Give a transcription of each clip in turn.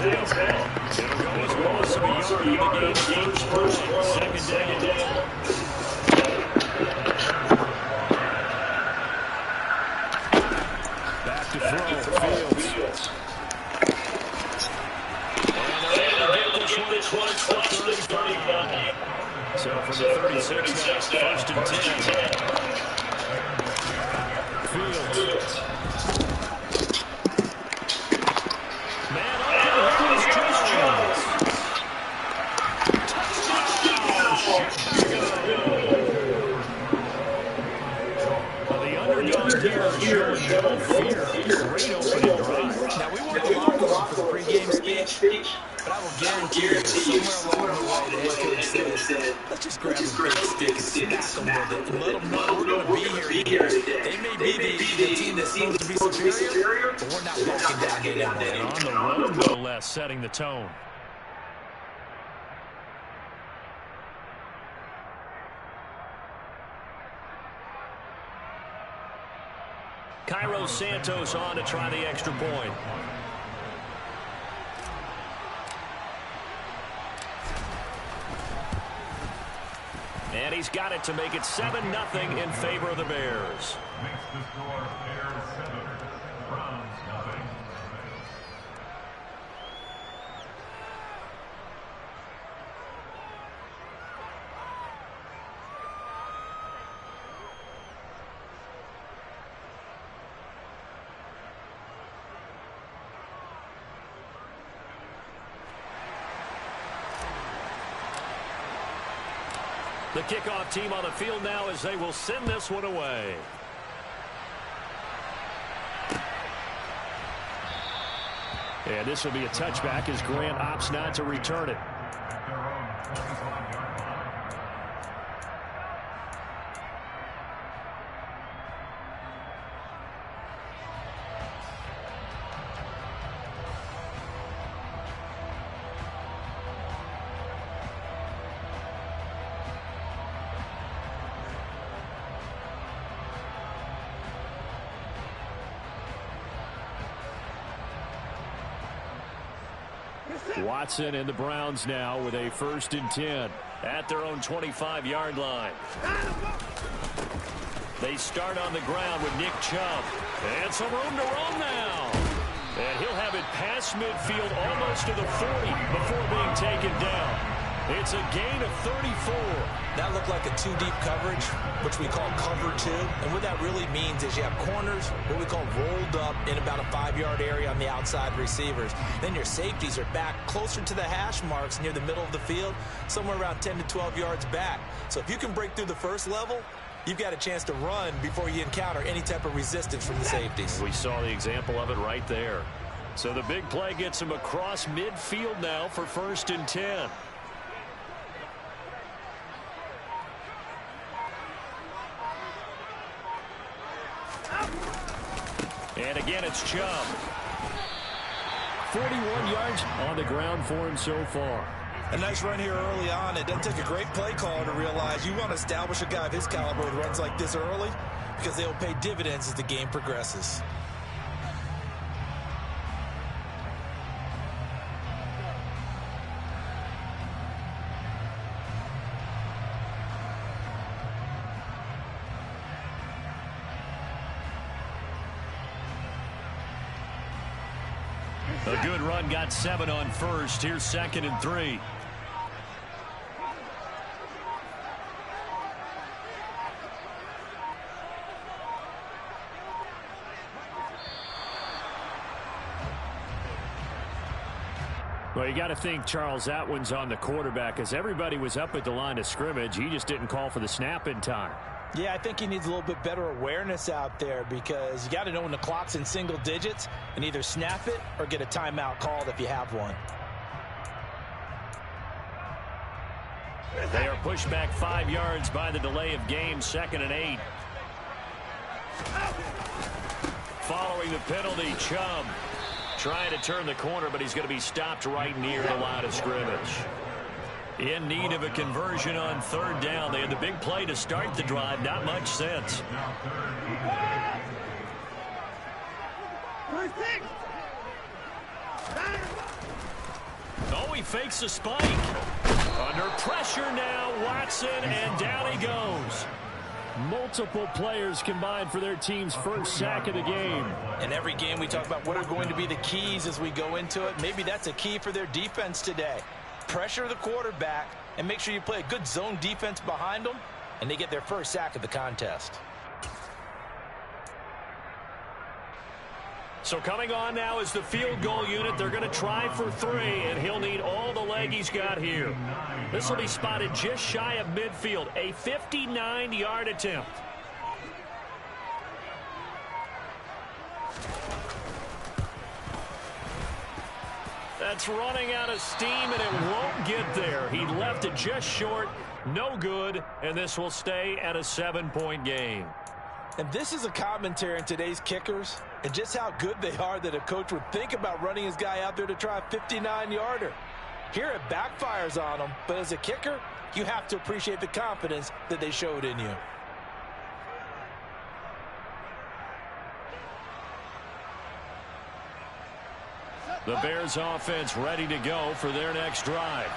is in. It'll go as loss of a yard on the game's first play. Second down. Back to throw, Fields. And they're able to get this one close to 35. So from the 36 now, first and 10. Fields. Man up to the Jones. Well, the underdog here showing no fear. Great opening drive. Now, we weren't the locker room for the pregame speech, but I will guarantee you, somewhere along the way, the head coach said, let's just grab a big stick and smack them with it and let them know we're going to be here today. They may be the team that seems to be superior, but we're not backing down anymore. On the road, no less, setting the tone. Cairo Santos on to try the extra point. And he's got it to make it 7-0 in favor of the Bears. Makes the score Bears 7, Browns nothing. The kickoff team on the field now as they will send this one away. And this will be a touchback as Grant opts not to return it. Watson and the Browns now with a 1st and 10 at their own 25-yard line. They start on the ground with Nick Chubb. And some room to run now. And he'll have it past midfield almost to the 40 before being taken down. It's a gain of 34. That looked like a two-deep coverage, which we call cover two. And what that really means is you have corners, what we call rolled up in about a 5-yard area on the outside receivers. Then your safeties are back closer to the hash marks near the middle of the field, somewhere around 10 to 12 yards back. So if you can break through the first level, you've got a chance to run before you encounter any type of resistance from the safeties. We saw the example of it right there. So the big play gets him across midfield now for 1st and 10. And again, it's Chubb. 41 yards on the ground for him so far. A nice run here early on. It doesn't take a great play caller to realize you want to establish a guy of his caliber with runs like this early because they will pay dividends as the game progresses. A good run, got 7 on 1st. Here's 2nd and 3. Well, you got to think, Charles, that one's on the quarterback as everybody was up at the line of scrimmage. He just didn't call for the snap in time. Yeah, I think he needs a little bit better awareness out there because you got to know when the clock's in single digits and either snap it or get a timeout called if you have one. They are pushed back 5 yards by the delay of game, 2nd and 8. Following the penalty, Chubb trying to turn the corner, but he's going to be stopped right near the line of scrimmage. In need of a conversion on 3rd down. They had the big play to start the drive. Not much sense. he fakes a spike. Under pressure now, Watson, and down he goes. Multiple players combined for their team's first sack of the game. In every game we talk about what are going to be the keys as we go into it. Maybe that's a key for their defense today. Pressure the quarterback and make sure you play a good zone defense behind them, and they get their first sack of the contest. So coming on now is the field goal unit. They're going to try for 3, and he'll need all the leg he's got here. This will be spotted just shy of midfield, a 59-yard attempt. That's running out of steam, and it won't get there. He left it just short, no good, and this will stay at a 7-point game. And this is a commentary on today's kickers and just how good they are that a coach would think about running his guy out there to try a 59-yarder. Here it backfires on him, but as a kicker, you have to appreciate the confidence that they showed in you. The Bears offense ready to go for their next drive.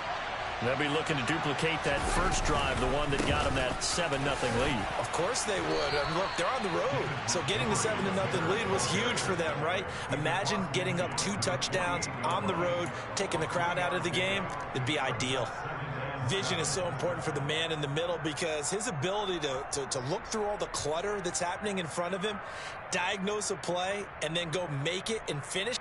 They'll be looking to duplicate that first drive, the one that got them that 7-0 lead. Of course they would. And look, they're on the road. So getting the 7-0 lead was huge for them, right? Imagine getting up 2 touchdowns on the road, taking the crowd out of the game. It'd be ideal. Vision is so important for the man in the middle because his ability to look through all the clutter that's happening in front of him, diagnose a play, and then go make it and finish.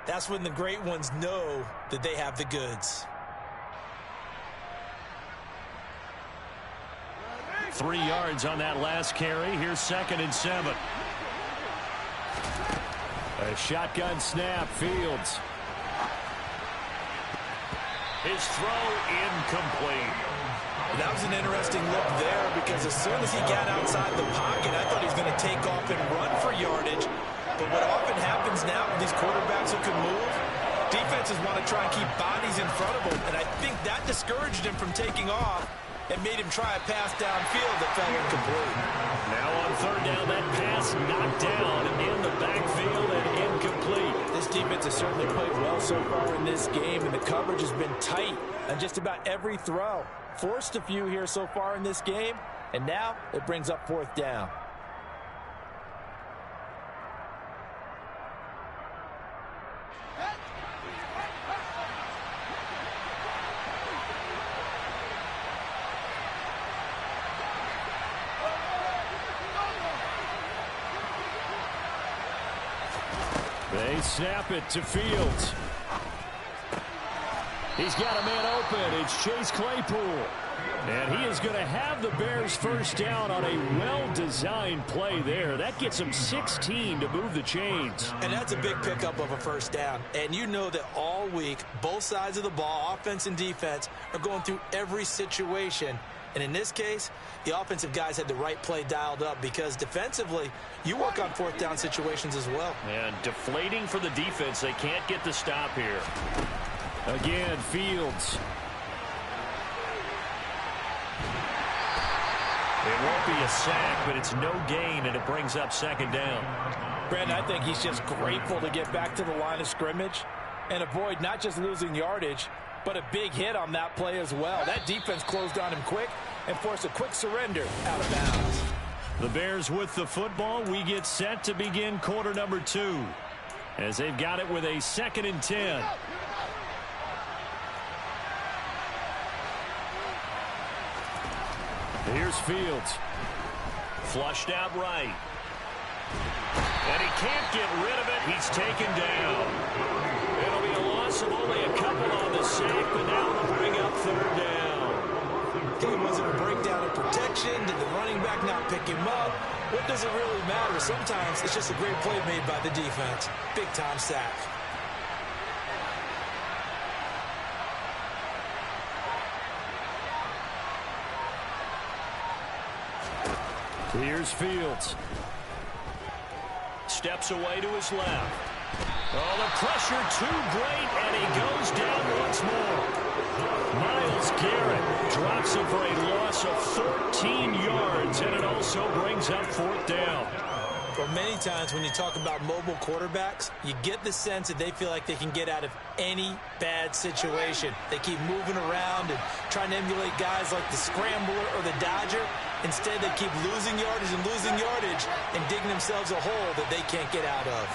That's when the great ones know that they have the goods. 3 yards on that last carry. Here's 2nd and 7. A shotgun snap. Fields. His throw incomplete. That was an interesting look there because as soon as he got outside the pocket, I thought he was going to take off and run for yardage. But what often happens now with these quarterbacks who can move, defenses want to try and keep bodies in front of them. And I think that discouraged him from taking off and made him try a pass downfield that fell incomplete. Now on 3rd down, that pass knocked down in the backfield and incomplete. This defense has certainly played well so far in this game, and the coverage has been tight on just about every throw. Forced a few here so far in this game, and now it brings up 4th down. They snap it to Fields. He's got a man open. It's Chase Claypool. And he is going to have the Bears first down on a well-designed play there. That gets him 16 to move the chains. And that's a big pickup of a first down. And you know that all week, both sides of the ball, offense and defense, are going through every situation. And in this case, the offensive guys had the right play dialed up because defensively, you work on 4th down situations as well. And deflating for the defense. They can't get the stop here. Again, Fields. It won't be a sack, but it's no gain, and it brings up second down. Brandon, I think he's just grateful to get back to the line of scrimmage and avoid not just losing yardage, but a big hit on that play as well. That defense closed on him quick and forced a quick surrender out of bounds. The Bears with the football. We get set to begin quarter number 2 as they've got it with a 2nd and 10. Here's Fields. Flushed out right. And he can't get rid of it. He's taken down. It'll be a loss of only a couple on the sack, but now it'll bring up 3rd down. Okay, was it a breakdown in protection? Did the running back not pick him up? What does it really matter? Sometimes it's just a great play made by the defense. Big-time sack. Here's Fields. Steps away to his left. Oh, the pressure too great, and he goes down once more. Myles Garrett drops him for a loss of 14 yards, and it also brings up 4th down. Well, many times when you talk about mobile quarterbacks, you get the sense that they feel like they can get out of any bad situation. They keep moving around and trying to emulate guys like the Scrambler or the Dodger. Instead, they keep losing yardage and digging themselves a hole that they can't get out of.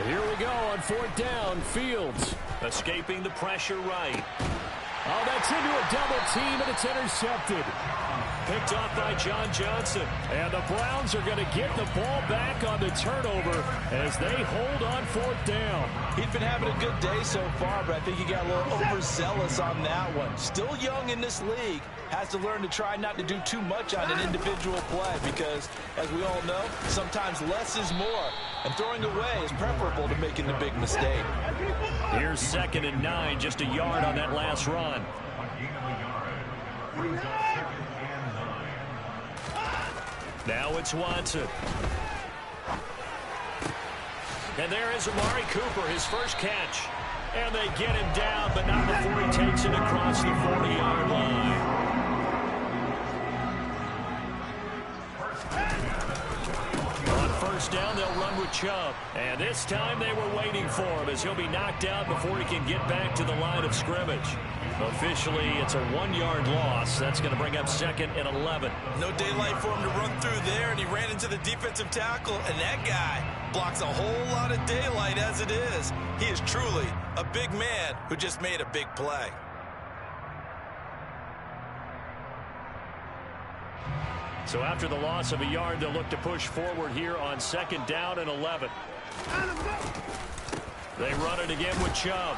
Here we go on 4th down. Fields escaping the pressure right. Oh, that's into a double team, and it's intercepted. Picked off by John Johnson. And the Browns are going to get the ball back on the turnover as they hold on 4th down. He's been having a good day so far, but I think he got a little overzealous on that one. Still young in this league. Has to learn to try not to do too much on an individual play because, as we all know, sometimes less is more. And throwing away is preferable to making the big mistake. Here's 2nd and 9, just a yard on that last run. Now it's Watson. And there is Amari Cooper, his first catch. And they get him down, but not before he takes it across the 40-yard line. On 1st down, they'll run with Chubb. And this time they were waiting for him as he'll be knocked out before he can get back to the line of scrimmage. Officially, it's a 1-yard loss. That's going to bring up 2nd and 11. No daylight for him to run through there, and he ran into the defensive tackle, and that guy blocks a whole lot of daylight as it is. He is truly a big man who just made a big play. So after the loss of a yard, they'll look to push forward here on 2nd down and 11. They run it again with Chubb.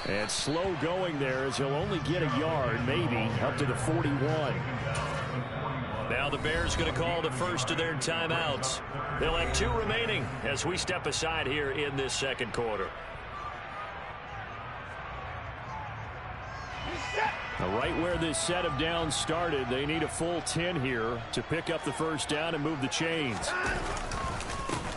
And slow going there as he'll only get a yard, maybe, up to the 41. Now the Bears going to call the first of their timeouts. They'll have 2 remaining as we step aside here in this 2nd quarter. Now right where this set of downs started, they need a full 10 here to pick up the 1st down and move the chains.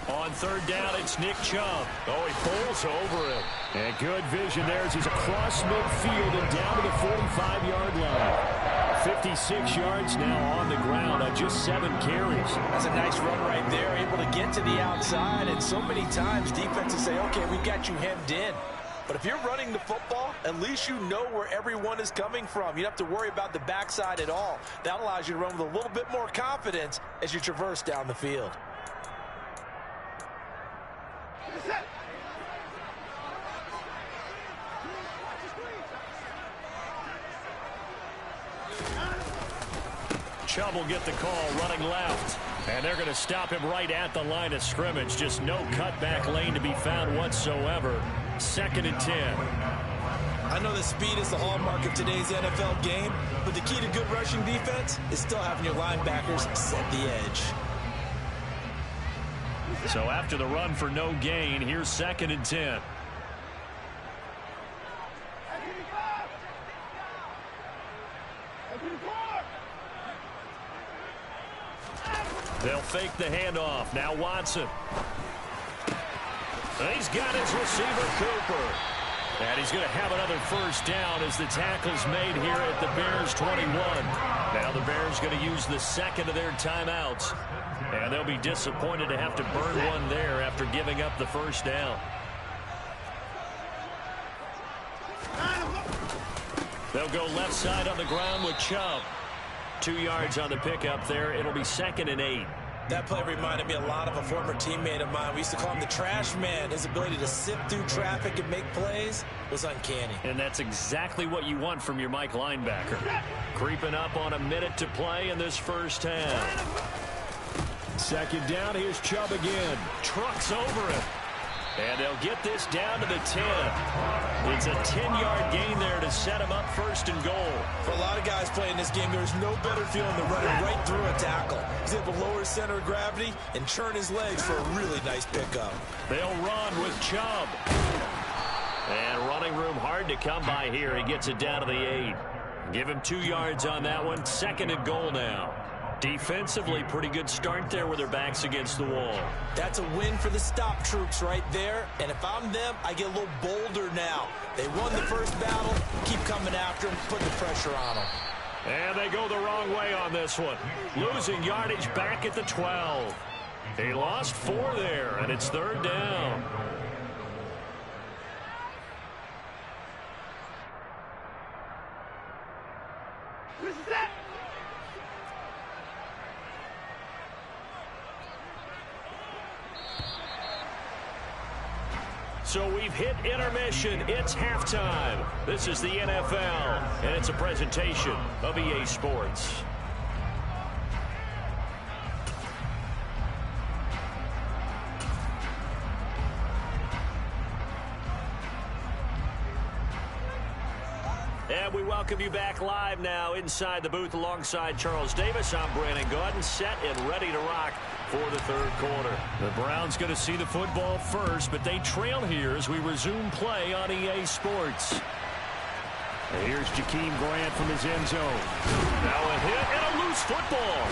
On 3rd down, it's Nick Chubb. Oh, he pulls over him. And good vision there as he's across midfield and down to the 45-yard line. 56 yards now on the ground on just 7 carries. That's a nice run right there, able to get to the outside. And so many times defenses say, okay, we've got you hemmed in. But if you're running the football, at least you know where everyone is coming from. You don't have to worry about the backside at all. That allows you to run with a little bit more confidence as you traverse down the field. Chubb will get the call running left. And they're going to stop him right at the line of scrimmage. Just no cutback lane to be found whatsoever. 2nd and 10. I know that speed is the hallmark of today's NFL game, but the key to good rushing defense is still having your linebackers set the edge. So after the run for no gain, here's 2nd and 10. They'll fake the handoff. Now Watson. He's got his receiver, Cooper. And he's going to have another first down as the tackle's made here at the Bears 21. Now the Bears going to use the second of their timeouts. And they'll be disappointed to have to burn one there after giving up the first down. They'll go left side on the ground with Chubb. 2 yards on the pickup there. It'll be 2nd and 8. That play reminded me a lot of a former teammate of mine. We used to call him the trash man. His ability to sift through traffic and make plays was uncanny. And that's exactly what you want from your Mike linebacker. Creeping up on a minute to play in this first half. 2nd down, here's Chubb again. Trucks over it. And they'll get this down to the 10. It's a 10-yard gain there to set him up 1st and goal. For a lot of guys playing this game, there's no better feeling than running right through a tackle. He's able to lower his center of gravity and churn his legs for a really nice pickup. They'll run with Chubb. And running room hard to come by here. He gets it down to the 8. Give him 2 yards on that one. 2nd and goal now. Defensively, pretty good start there with their backs against the wall. That's a win for the stop troops right there. And if I'm them, I get a little bolder now. They won the first battle. Keep coming after them. Put the pressure on them. And they go the wrong way on this one. Losing yardage back at the 12. They lost 4 there, and it's 3rd down. So we've hit intermission. It's halftime. This is the NFL, and it's a presentation of EA Sports. And we welcome you back live now inside the booth alongside Charles Davis. I'm Brandon Gaudin, set and ready to rock for the 3rd quarter. The Browns going to see the football first, but they trail here as we resume play on EA Sports. And here's Jakeem Grant from his end zone. Now a hit and a loose football.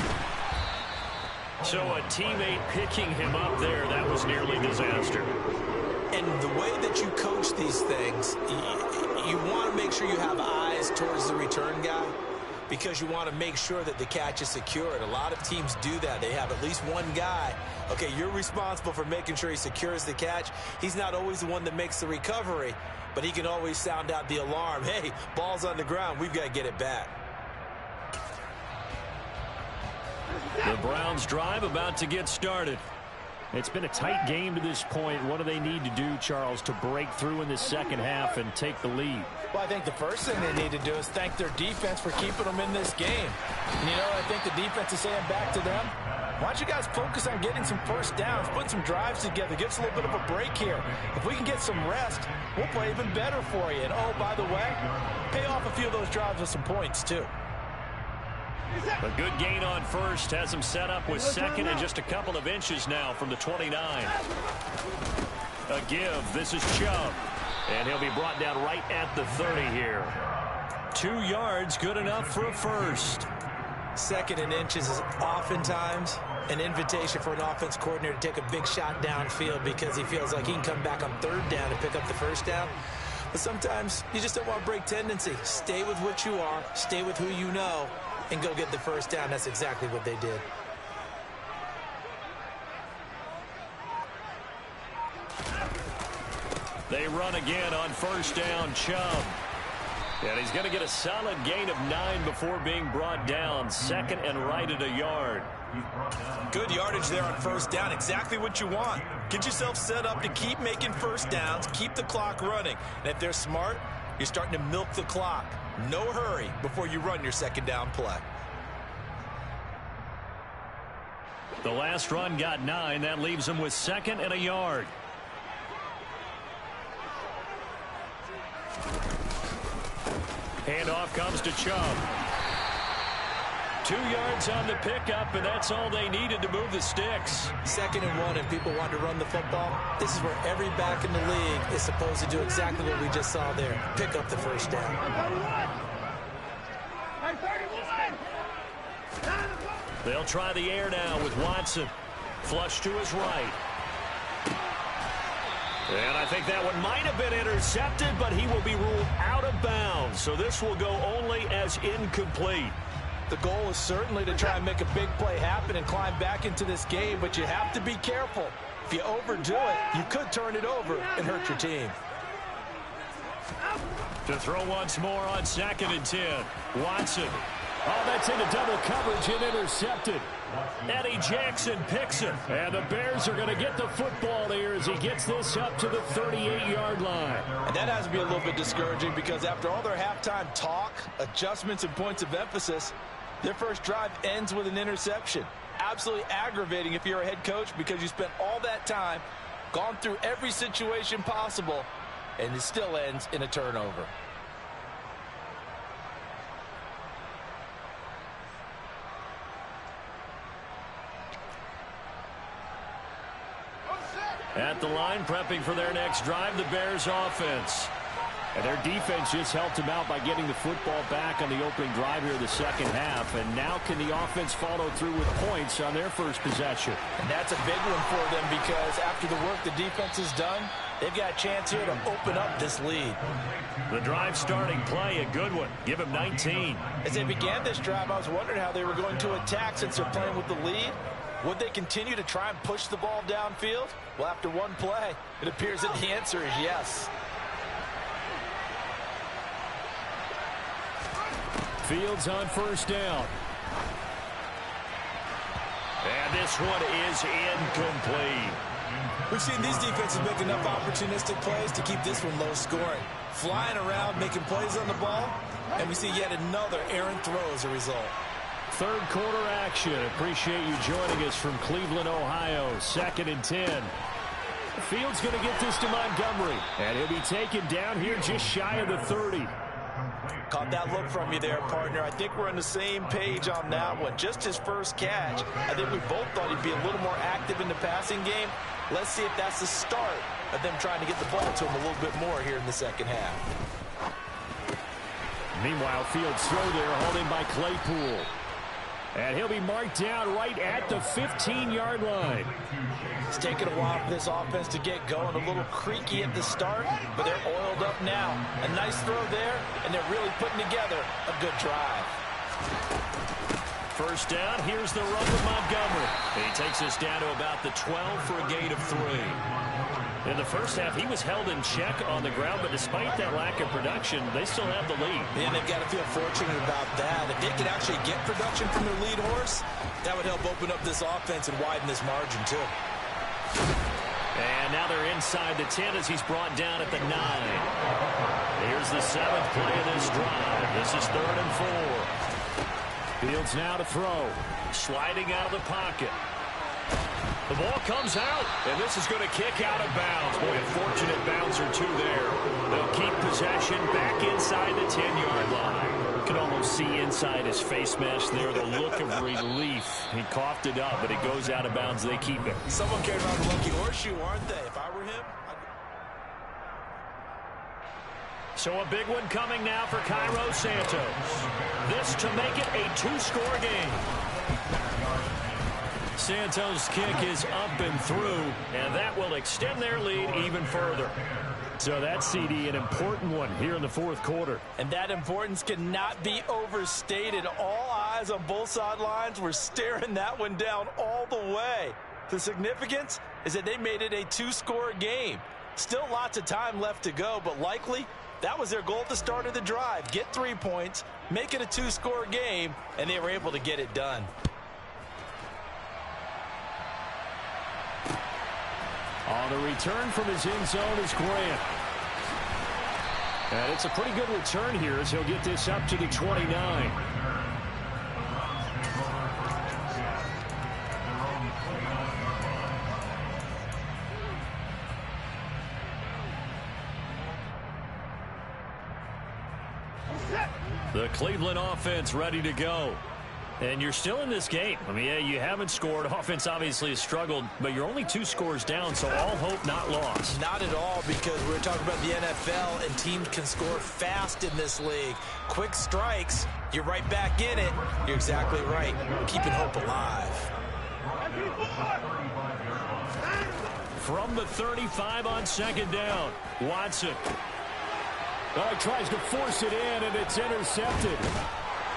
So a teammate picking him up there, that was nearly disaster. And the way that you coach these things, you want to make sure you have eyes towards the return guy because you want to make sure that the catch is secured. A lot of teams do that. They have at least one guy. Okay, you're responsible for making sure he secures the catch. He's not always the one that makes the recovery, but he can always sound out the alarm. Hey, ball's on the ground. We've got to get it back. The Browns drive about to get started. It's been a tight game to this point. What do they need to do, Charles, to break through in the second half and take the lead? Well, I think the first thing they need to do is thank their defense for keeping them in this game. And, you know, I think the defense is saying back to them, why don't you guys focus on getting some first downs, put some drives together, give us a little bit of a break here. If we can get some rest, we'll play even better for you. And, oh, by the way, pay off a few of those drives with some points, too. A good gain on first has him set up with 2nd and just a couple of inches now from the 29. A give. This is Chubb. And he'll be brought down right at the 30 here. 2 yards, good enough for a first. 2nd and inches is oftentimes an invitation for an offense coordinator to take a big shot downfield because he feels like he can come back on 3rd down and pick up the first down. But sometimes you just don't want to break tendency. Stay with what you are. Stay with who you know. And go get the first down. That's exactly what they did. They run again on first down, Chubb. And he's going to get a solid gain of 9 before being brought down. 2nd and right at a yard. Good yardage there on first down. Exactly what you want. Get yourself set up to keep making first downs. Keep the clock running. And if they're smart, you're starting to milk the clock. No hurry before you run your 2nd down play. The last run got 9. That leaves him with 2nd and a yard. Handoff comes to Chubb. 2 yards on the pickup, and that's all they needed to move the sticks. 2nd and 1, and people want to run the football. This is where every back in the league is supposed to do exactly what we just saw there. Pick up the first down. They'll try the air now with Watson. Flush to his right. And I think that one might have been intercepted, but he will be ruled out of bounds. So this will go only as incomplete. The goal is certainly to try and make a big play happen and climb back into this game, but you have to be careful. If you overdo it, you could turn it over and hurt your team. To throw once more on 2nd and 10. Watson. Oh, that's into double coverage and intercepted. Eddie Jackson picks it. And the Bears are going to get the football here as he gets this up to the 38-yard line. And that has to be a little bit discouraging because after all their halftime talk, adjustments, and points of emphasis, their first drive ends with an interception. Absolutely aggravating if you're a head coach because you spent all that time, gone through every situation possible, and it still ends in a turnover. At the line, prepping for their next drive, the Bears offense. And their defense just helped them out by getting the football back on the opening drive here in the second half. And now can the offense follow through with points on their first possession? And that's a big one for them because after the work the defense has done, they've got a chance here to open up this lead. The drive starting play, a good one. Give him 19. As they began this drive, I was wondering how they were going to attack since they're playing with the lead. Would they continue to try and push the ball downfield? Well, after one play, it appears that the answer is yes. Fields on first down. And this one is incomplete. We've seen these defenses make enough opportunistic plays to keep this one low scoring. Flying around, making plays on the ball, and we see yet another errant throw as a result. Third quarter action. Appreciate you joining us from Cleveland, Ohio. 2nd and 10. Fields going to get this to Montgomery. And he'll be taken down here just shy of the 30. Caught that look from you there, partner. I think we're on the same page on that one. Just his first catch. I think we both thought he'd be a little more active in the passing game. Let's see if that's the start of them trying to get the ball to him a little bit more here in the second half. Meanwhile, Fields throw there, hauled in by Claypool. And he'll be marked down right at the 15-yard line. It's taken a while for this offense to get going. A little creaky at the start, but they're oiled up now. A nice throw there, and they're really putting together a good drive. First down, here's the run with Montgomery. He takes us down to about the 12 for a gain of 3. In the first half, he was held in check on the ground, but despite that lack of production, they still have the lead. And they've got to feel fortunate about that. If they could actually get production from their lead horse, that would help open up this offense and widen this margin, too. And now they're inside the 10 as he's brought down at the 9. Here's the 7th play of this drive. This is 3rd and 4. Fields now to throw. Sliding out of the pocket. The ball comes out, and this is going to kick out of bounds. Boy, a fortunate bounce or two there. They'll keep possession back inside the 10-yard line. You can almost see inside his face mask there the look of relief. He coughed it up, but it goes out of bounds. They keep it. Someone came around the lucky horseshoe, aren't they? If I were him, So a big one coming now for Cairo Santos. This to make it a two-score game. Santos' kick is up and through, and that will extend their lead even further. So that's, CD, an important one here in the fourth quarter. And that importance cannot be overstated. All eyes on both sidelines were staring that one down all the way. The significance is that they made it a two-score game. Still lots of time left to go, but likely that was their goal at the start of the drive. Get 3 points, make it a two-score game, and they were able to get it done. On the return from his end zone is Grant. And it's a pretty good return here as he'll get this up to the 29. The Cleveland offense ready to go. And you're still in this game. I mean, yeah, you haven't scored. Offense obviously has struggled, but you're only 2 scores down, so all hope not lost. Not at all, because we're talking about the NFL, and teams can score fast in this league. Quick strikes, you're right back in it. You're exactly right. Keeping hope alive. from the 35 on second down. Watson. Oh, he tries to force it in, and it's intercepted.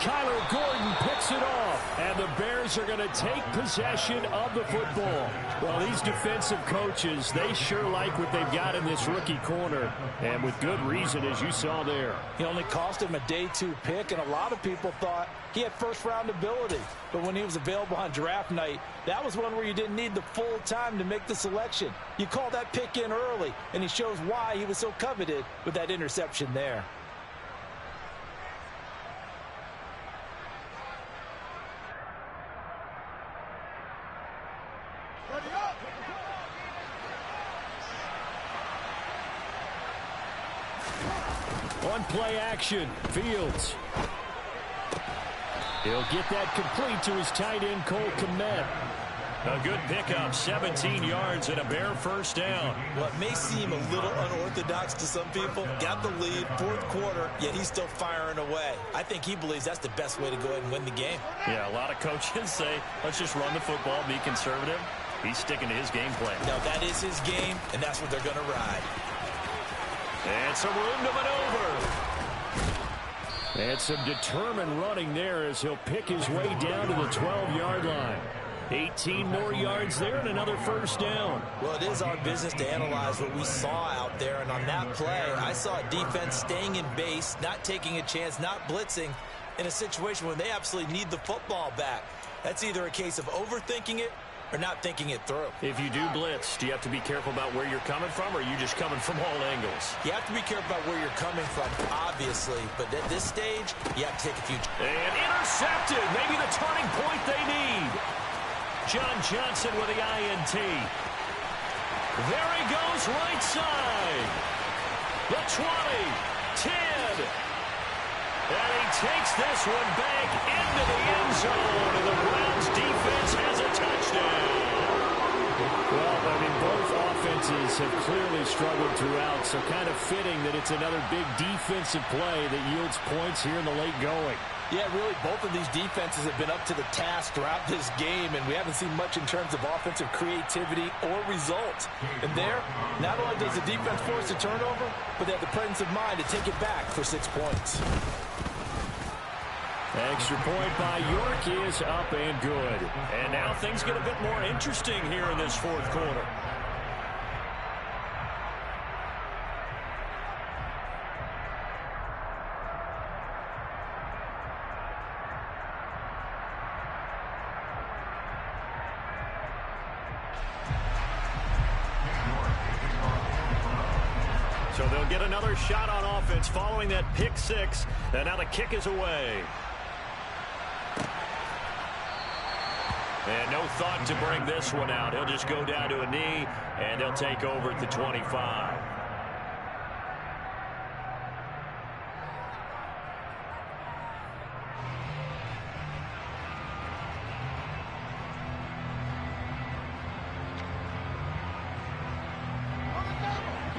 Kyler Gordon picks it off, and the Bears are going to take possession of the football. Well, these defensive coaches, they sure like what they've got in this rookie corner, and with good reason, as you saw there. He only cost him a day 2 pick, and a lot of people thought he had first-round ability. But when he was available on draft night, that was one where you didn't need the full time to make the selection. You call that pick in early, and he shows why he was so coveted with that interception there. On play action, Fields. He'll get that complete to his tight end, Cole Kmet. A good pickup, 17 yards and a Bear first down. What may seem a little unorthodox to some people, got the lead, fourth quarter, yet he's still firing away. I think he believes that's the best way to go ahead and win the game. Yeah, a lot of coaches say, let's just run the football, be conservative. He's sticking to his game plan. Now, that is his game, and that's what they're going to ride. And some room to maneuver. And some determined running there as he'll pick his way down to the 12-yard line. 18 more yards there and another first down. Well, it is our business to analyze what we saw out there, and on that play, I saw a defense staying in base, not taking a chance, not blitzing, in a situation where they absolutely need the football back. That's either a case of overthinking it or not thinking it through. If you do blitz, do you have to be careful about where you're coming from, or are you just coming from all angles? You have to be careful about where you're coming from, obviously, but at this stage, you have to take a few. And intercepted, maybe the turning point they need. John Johnson with the INT. There he goes, right side. The 20, 10. And he takes this one back into the end zone, and the Browns defense has a touchdown. Well, I mean, both offenses have clearly struggled throughout, so kind of fitting that it's another big defensive play that yields points here in the late going. Yeah, really, both of these defenses have been up to the task throughout this game, and we haven't seen much in terms of offensive creativity or results. And there, not only does the defense force a turnover, but they have the presence of mind to take it back for 6 points. Extra point by York is up and good. And now things get a bit more interesting here in this fourth quarter. So they'll get another shot on offense following that pick six. And now the kick is away. And no thought to bring this one out. He'll just go down to a knee, and they'll take over at the 25.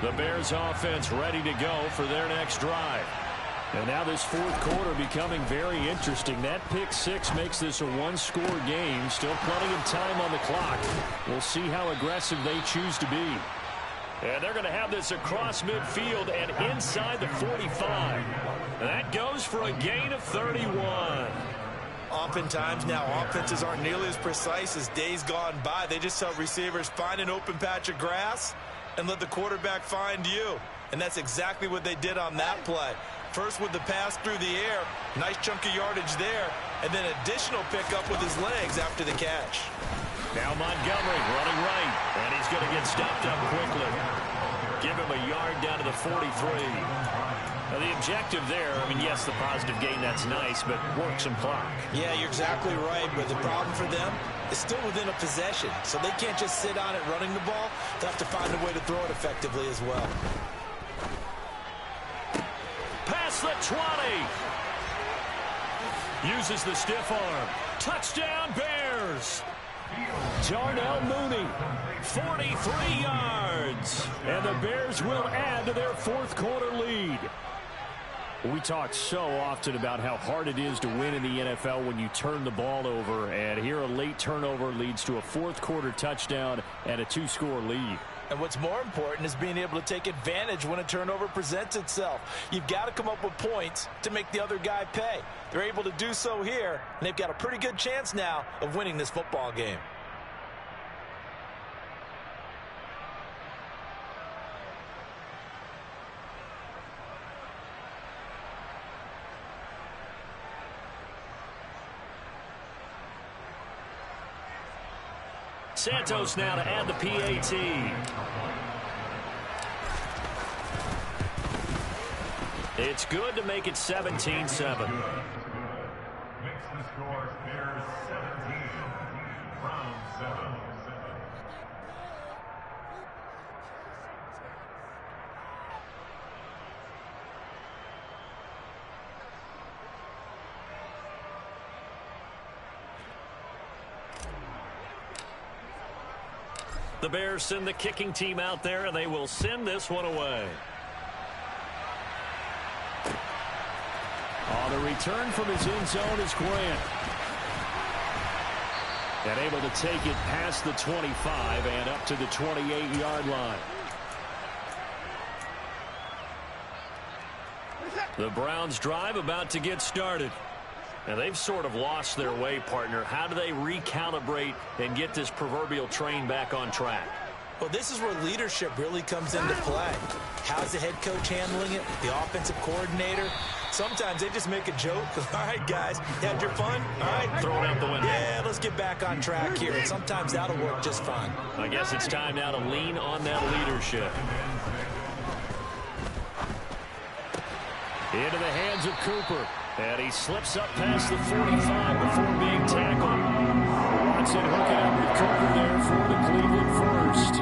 The Bears offense ready to go for their next drive. And now this fourth quarter becoming very interesting. That pick six makes this a one-score game. Still plenty of time on the clock. We'll see how aggressive they choose to be. And they're going to have this across midfield and inside the 45. And that goes for a gain of 31. Oftentimes now, offenses aren't nearly as precise as days gone by. They just tell receivers, find an open patch of grass and let the quarterback find you. And that's exactly what they did on that play. First with the pass through the air, nice chunk of yardage there, and then additional pickup with his legs after the catch. Now Montgomery running right, and he's going to get stopped up quickly. Give him a yard down to the 43. Now the objective there, I mean, yes, the positive gain, that's nice, but work some clock. Yeah, you're exactly right, but the problem for them is still within a possession, so they can't just sit on it running the ball. They'll have to find a way to throw it effectively as well. Past the 20. Uses the stiff arm. Touchdown Bears. Darnell Mooney, 43 yards. and the Bears will add to their fourth quarter lead. We talk so often about how hard it is to win in the NFL when you turn the ball over, and here a late turnover leads to a fourth quarter touchdown and a two-score lead. And what's more important is being able to take advantage when a turnover presents itself. You've got to come up with points to make the other guy pay. They're able to do so here, and they've got a pretty good chance now of winning this football game. Santos now to add the PAT. It's good to make it 17-7. Makes the score Bears 17, round 7. The Bears send the kicking team out there, and they will send this one away. On the return from his end zone is Grant. And able to take it past the 25 and up to the 28-yard line. The Browns drive about to get started. And they've sort of lost their way, partner. How do they recalibrate and get this proverbial train back on track? Well, this is where leadership really comes into play. How's the head coach handling it? The offensive coordinator? Sometimes they just make a joke. All right, guys, you had your fun? All right. Throw it out the window. Yeah, let's get back on track here. And sometimes that'll work just fine. I guess it's time now to lean on that leadership. Into the hands of Cooper. And he slips up past the 45 before being tackled. Watson hooking up with Cooper there for the Cleveland first.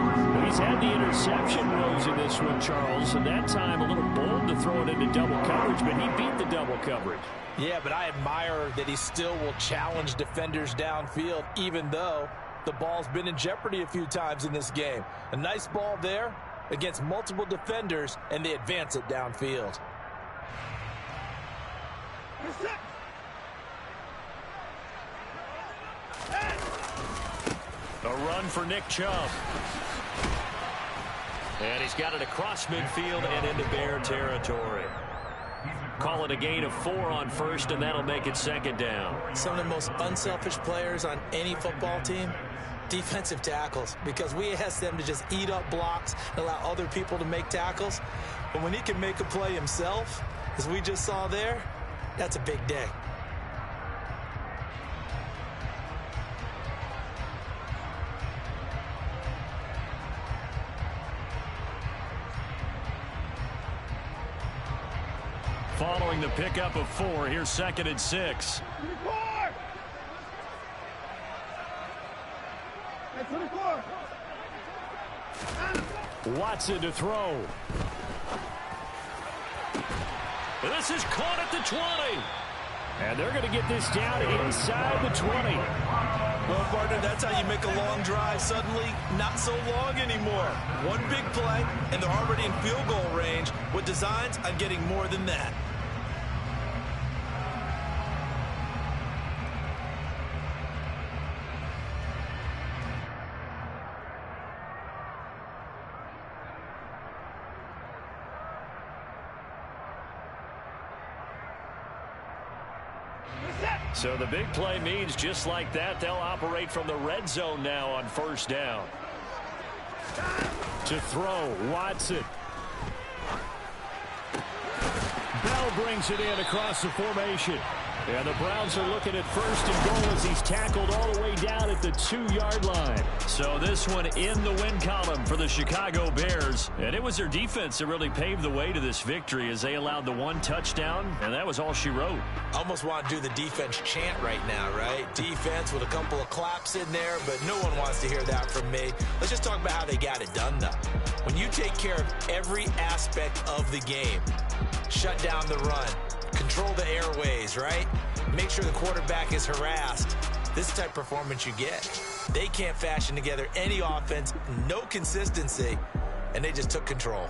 He's had the interception rose in this one, Charles, and that time a little bold to throw it into double coverage, but he beat the double coverage. Yeah, but I admire that he still will challenge defenders downfield, even though the ball's been in jeopardy a few times in this game. A nice ball there against multiple defenders, and they advance it downfield. A run for Nick Chubb. And he's got it across midfield and into Bear territory. Call it a gain of 4 on first, and that'll make it second down. Some of the most unselfish players on any football team, defensive tackles, because we ask them to just eat up blocks and allow other people to make tackles. But when he can make a play himself, as we just saw there, that's a big day. Following the pickup of 4, here's 2nd and 6. 24. Watson to throw. This is caught at the 20. And they're going to get this down inside the 20. Well, partner, that's how you make a long drive suddenly not so long anymore. One big play, and they're already in field goal range with designs on getting more than that. So the big play means just like that, they'll operate from the red zone now on first down. To throw, Watson. Bell brings it in across the formation. And the Browns are looking at first and goal as he's tackled all the way down at the 2-yard line. So this one in the win column for the Chicago Bears. And it was their defense that really paved the way to this victory as they allowed the 1 touchdown, and that was all she wrote. Almost want to do the defense chant right now, right? Defense with a couple of claps in there, but no one wants to hear that from me. Let's just talk about how they got it done, though. When you take care of every aspect of the game, shut down the run, control the airways, right? Make sure the quarterback is harassed. This is the type of performance you get. They can't fashion together any offense, no consistency, and they just took control.